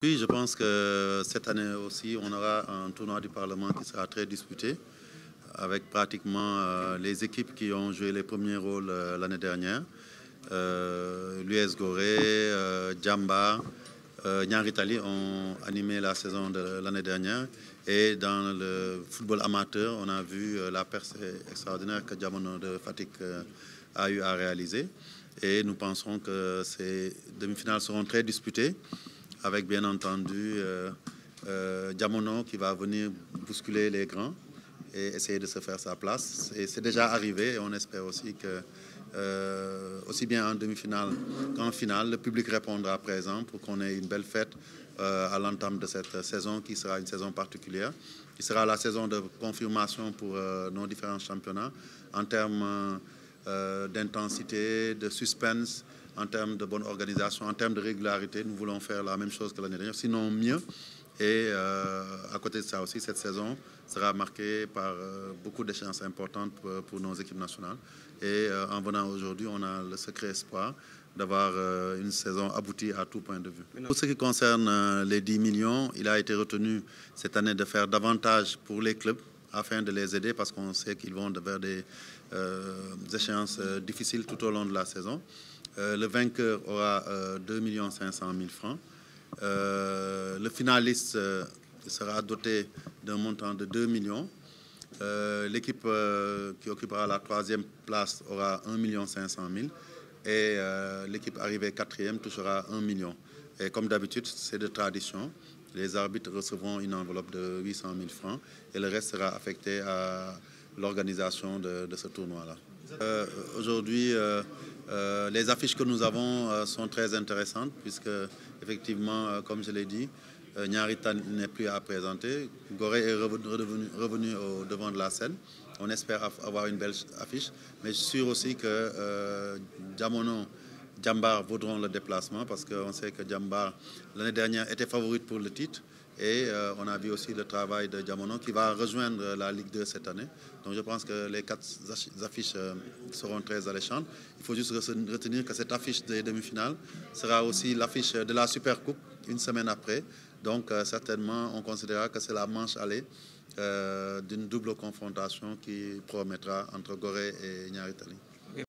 Oui, je pense que cette année aussi, on aura un tournoi du Parlement qui sera très disputé, avec pratiquement les équipes qui ont joué les premiers rôles l'année dernière. L'US Gorée, Djamba, Niary Tally ont animé la saison de l'année dernière. Et dans le football amateur, on a vu la percée extraordinaire que Diamono de Fatick a eu à réaliser. Et nous pensons que ces demi-finales seront très disputées, avec bien entendu Diamono qui va venir bousculer les grands et essayer de se faire sa place. Et c'est déjà arrivé et on espère aussi que, aussi bien en demi-finale qu'en finale, le public répondra présent pour qu'on ait une belle fête à l'entame de cette saison qui sera une saison particulière, qui sera la saison de confirmation pour nos différents championnats en termes d'intensité, de suspense, en termes de bonne organisation, en termes de régularité. Nous voulons faire la même chose que l'année dernière, sinon mieux. Et à côté de ça aussi, cette saison sera marquée par beaucoup d'échéances importantes pour nos équipes nationales. Et en venant aujourd'hui, on a le secret espoir d'avoir une saison aboutie à tout point de vue. Pour ce qui concerne les 10 millions, il a été retenu cette année de faire davantage pour les clubs afin de les aider parce qu'on sait qu'ils vont vers des échéances difficiles tout au long de la saison. Le vainqueur aura 2 500 000 francs. Le finaliste sera doté d'un montant de 2 millions. L'équipe qui occupera la 3e place aura 1 500 000 et l'équipe arrivée 4e touchera 1 million. Et comme d'habitude, c'est de tradition. Les arbitres recevront une enveloppe de 800 000 francs et le reste sera affecté à l'organisation de ce tournoi-là. Aujourd'hui, les affiches que nous avons sont très intéressantes puisque, effectivement, comme je l'ai dit, Niary Tally n'est plus à présenter. Gorée est revenu au devant de la scène. On espère avoir une belle affiche, mais je suis sûr aussi que Diamono, Djambar vaudront le déplacement parce qu'on sait que Djambar, l'année dernière, était favorite pour le titre. Et on a vu aussi le travail de Diamono qui va rejoindre la Ligue 2 cette année. Donc je pense que les 4 affiches seront très alléchantes. Il faut juste retenir que cette affiche des demi-finales sera aussi l'affiche de la Super Coupe une semaine après. Donc certainement, on considérera que c'est la manche allée d'une double confrontation qui promettra entre Gorée et Niary Tally.